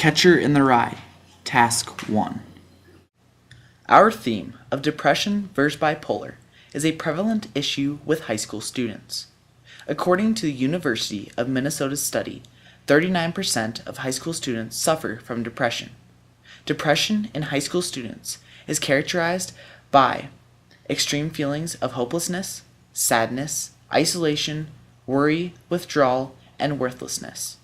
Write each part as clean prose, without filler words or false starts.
Catcher in the Rye, Task 1. Our theme of depression versus bipolar is a prevalent issue with high school students. According to the University of Minnesota's study, 39% of high school students suffer from depression. Depression in high school students is characterized by extreme feelings of hopelessness, sadness, isolation, worry, withdrawal, and worthlessness.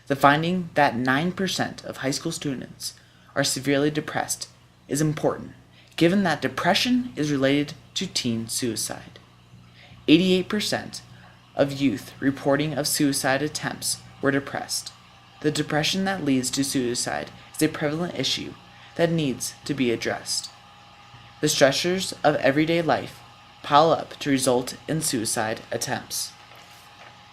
The finding that 9% of high school students are severely depressed is important, given that depression is related to teen suicide. 88% of youth reporting of suicide attempts were depressed. The depression that leads to suicide is a prevalent issue that needs to be addressed. The stressors of everyday life pile up to result in suicide attempts.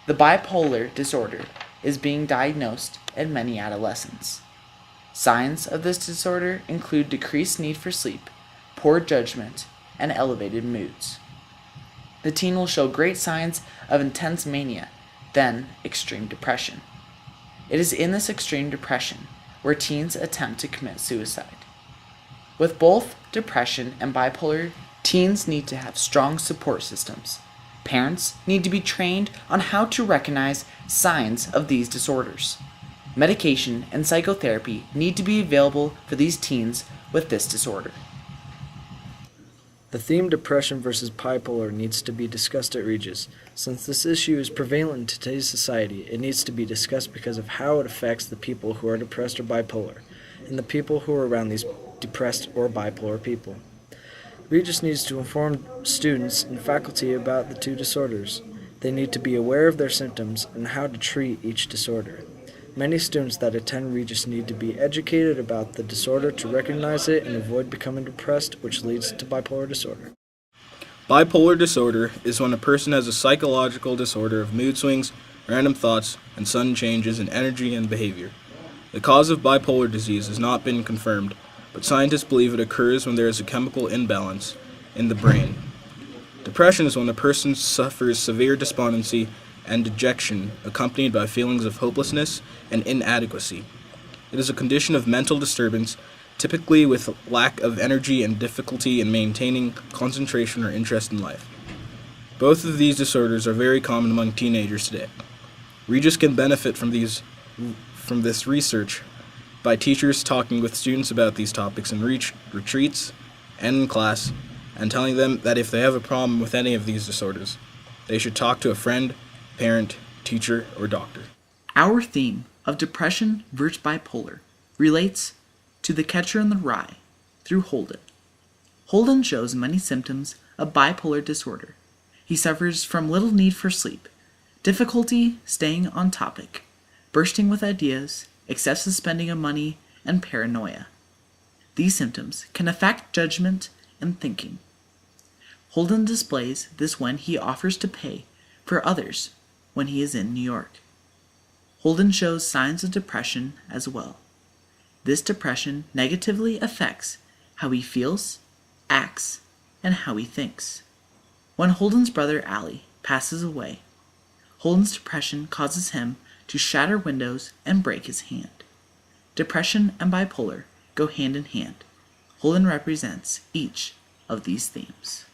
The bipolar disorder is being diagnosed in many adolescents. Signs of this disorder include decreased need for sleep, poor judgment, and elevated moods. The teen will show great signs of intense mania, then extreme depression. It is in this extreme depression where teens attempt to commit suicide. With both depression and bipolar, teens need to have strong support systems. Parents need to be trained on how to recognize signs of these disorders. Medication and psychotherapy need to be available for these teens with this disorder. The theme depression versus bipolar needs to be discussed at Regis. Since this issue is prevalent in today's society, it needs to be discussed because of how it affects the people who are depressed or bipolar, and the people who are around these depressed or bipolar people. Regis needs to inform students and faculty about the two disorders. They need to be aware of their symptoms and how to treat each disorder. Many students that attend Regis need to be educated about the disorder to recognize it and avoid becoming depressed, which leads to bipolar disorder. Bipolar disorder is when a person has a psychological disorder of mood swings, random thoughts, and sudden changes in energy and behavior. The cause of bipolar disease has not been confirmed, but scientists believe it occurs when there is a chemical imbalance in the brain. Depression is when a person suffers severe despondency and dejection accompanied by feelings of hopelessness and inadequacy. It is a condition of mental disturbance, typically with lack of energy and difficulty in maintaining concentration or interest in life. Both of these disorders are very common among teenagers today. Regis can benefit from this research by teachers talking with students about these topics in retreats and in class, and telling them that if they have a problem with any of these disorders, they should talk to a friend, parent, teacher, or doctor. Our theme of depression versus bipolar relates to The Catcher in the Rye through Holden. Holden shows many symptoms of bipolar disorder. He suffers from little need for sleep, difficulty staying on topic, bursting with ideas, excessive spending of money, and paranoia. These symptoms can affect judgment and thinking. Holden displays this when he offers to pay for others when he is in New York. Holden shows signs of depression as well. This depression negatively affects how he feels, acts, and how he thinks. When Holden's brother Allie passes away, Holden's depression causes him to shatter windows and break his hand. Depression and bipolar go hand in hand. Holden represents each of these themes.